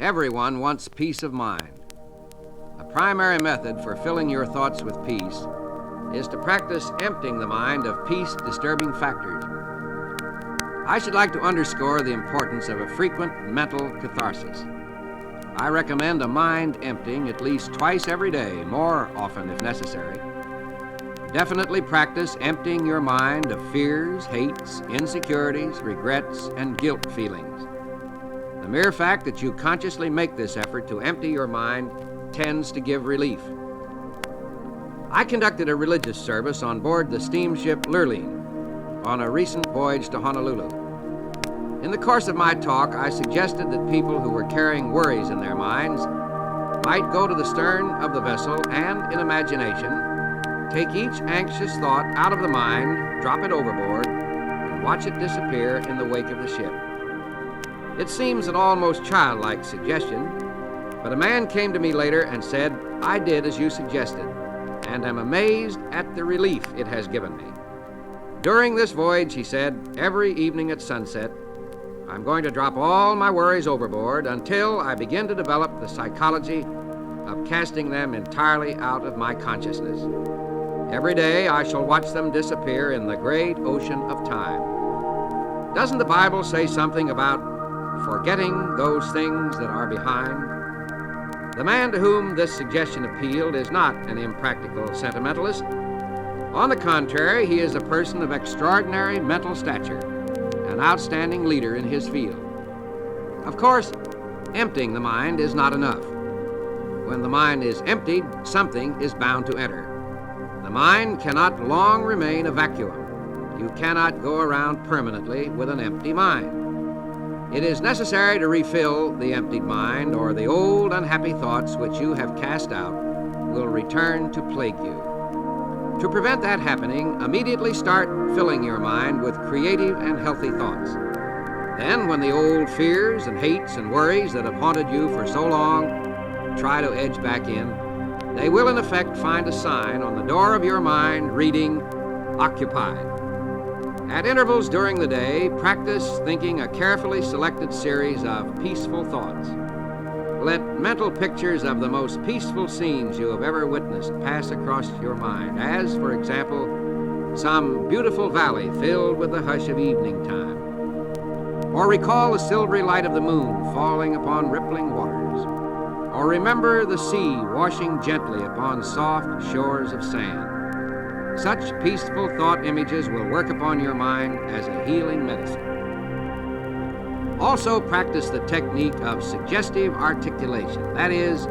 Everyone wants peace of mind. A primary method for filling your thoughts with peace is to practice emptying the mind of peace-disturbing factors. I should like to underscore the importance of a frequent mental catharsis. I recommend a mind emptying at least twice every day, more often if necessary. Definitely practice emptying your mind of fears, hates, insecurities, regrets, and guilt feelings. The mere fact that you consciously make this effort to empty your mind tends to give relief. I conducted a religious service on board the steamship Lurline on a recent voyage to Honolulu. In the course of my talk, I suggested that people who were carrying worries in their minds might go to the stern of the vessel and, in imagination, take each anxious thought out of the mind, drop it overboard, and watch it disappear in the wake of the ship. It seems an almost childlike suggestion, but a man came to me later and said, "I did as you suggested, and am amazed at the relief it has given me." During this voyage, he said, every evening at sunset, I'm going to drop all my worries overboard until I begin to develop the psychology of casting them entirely out of my consciousness. Every day I shall watch them disappear in the great ocean of time. Doesn't the Bible say something about forgetting those things that are behind? The man to whom this suggestion appealed is not an impractical sentimentalist. On the contrary, he is a person of extraordinary mental stature, an outstanding leader in his field. Of course, emptying the mind is not enough. When the mind is emptied, something is bound to enter. The mind cannot long remain a vacuum. You cannot go around permanently with an empty mind. It is necessary to refill the emptied mind, or the old unhappy thoughts which you have cast out will return to plague you. To prevent that happening, immediately start filling your mind with creative and healthy thoughts. Then, when the old fears and hates and worries that have haunted you for so long try to edge back in, they will in effect find a sign on the door of your mind reading, "Occupied." At intervals during the day, practice thinking a carefully selected series of peaceful thoughts. Let mental pictures of the most peaceful scenes you have ever witnessed pass across your mind, as, for example, some beautiful valley filled with the hush of evening time. Or recall the silvery light of the moon falling upon rippling waters. Or remember the sea washing gently upon soft shores of sand. Such peaceful thought images will work upon your mind as a healing medicine. Also practice the technique of suggestive articulation. That is,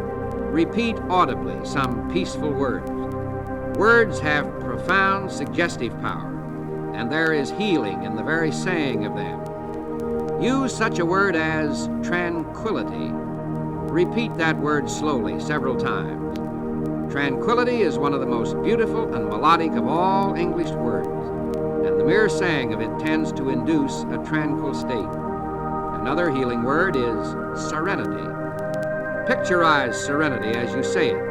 repeat audibly some peaceful words. Words have profound suggestive power, and there is healing in the very saying of them. Use such a word as tranquility. Repeat that word slowly several times. Tranquility is one of the most beautiful and melodic of all English words, and the mere saying of it tends to induce a tranquil state. Another healing word is serenity. Picturize serenity as you say it.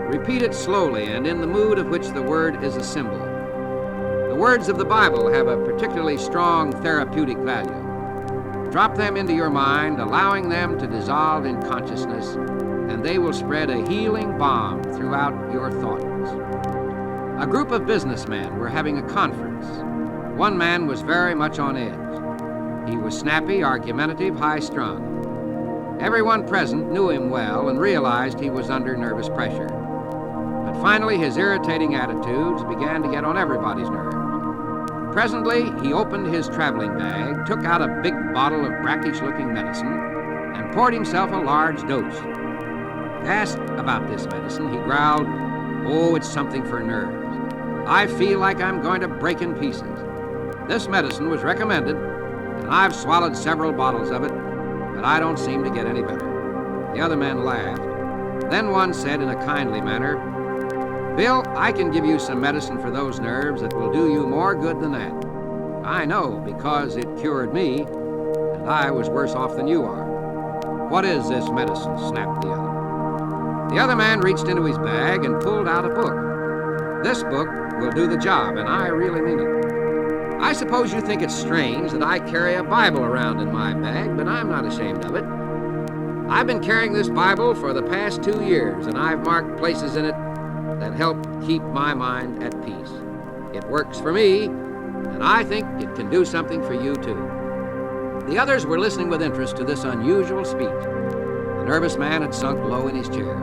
Repeat it slowly and in the mood of which the word is a symbol. The words of the Bible have a particularly strong therapeutic value. Drop them into your mind, allowing them to dissolve in consciousness, and they will spread a healing balm throughout your thoughts. A group of businessmen were having a conference. One man was very much on edge. He was snappy, argumentative, high-strung. Everyone present knew him well and realized he was under nervous pressure. But finally, his irritating attitudes began to get on everybody's nerves. Presently, he opened his traveling bag, took out a big bottle of brackish-looking medicine, and poured himself a large dose. Asked about this medicine, he growled, "Oh, it's something for nerves. I feel like I'm going to break in pieces. This medicine was recommended, and I've swallowed several bottles of it, but I don't seem to get any better." The other men laughed. Then one said in a kindly manner, "Bill, I can give you some medicine for those nerves that will do you more good than that. I know, because it cured me, and I was worse off than you are." "What is this medicine?" snapped the other. The other man reached into his bag and pulled out a book. "This book will do the job, and I really mean it. I suppose you think it's strange that I carry a Bible around in my bag, but I'm not ashamed of it. I've been carrying this Bible for the past 2 years, and I've marked places in it that help keep my mind at peace. It works for me, and I think it can do something for you too. The others were listening with interest to this unusual speech. The nervous man had sunk low in his chair.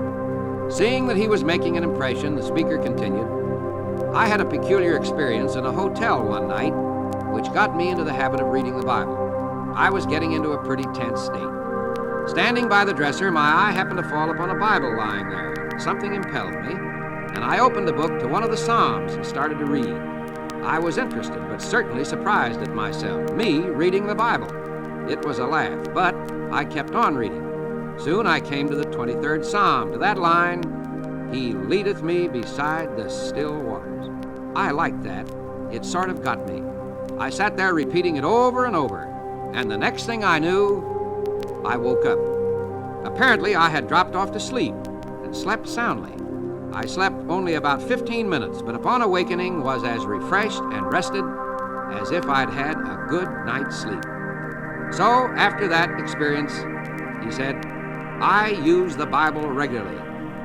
Seeing that he was making an impression, the speaker continued, "I had a peculiar experience in a hotel one night, which got me into the habit of reading the Bible. I was getting into a pretty tense state. Standing by the dresser, my eye happened to fall upon a Bible lying there. Something impelled me, and I opened the book to one of the Psalms and started to read. I was interested, but certainly surprised at myself, me reading the Bible. It was a laugh, but I kept on reading. Soon I came to the 23rd Psalm, to that line, 'He leadeth me beside the still waters.' I liked that. It sort of got me. I sat there repeating it over and over, and the next thing I knew, I woke up. Apparently, I had dropped off to sleep and slept soundly. I slept only about 15 minutes, but upon awakening was as refreshed and rested as if I'd had a good night's sleep. So, after that experience," he said, "I use the Bible regularly,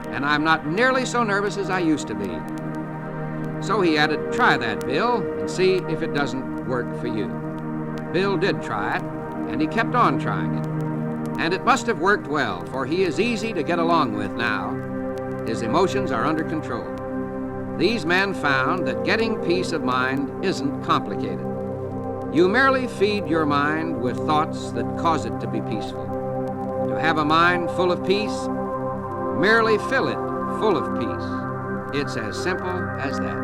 and I'm not nearly so nervous as I used to be." So he added, "Try that, Bill, and see if it doesn't work for you." Bill did try it, and he kept on trying it. And it must have worked well, for he is easy to get along with now. His emotions are under control. These men found that getting peace of mind isn't complicated. You merely feed your mind with thoughts that cause it to be peaceful. To have a mind full of peace, merely fill it full of peace. It's as simple as that.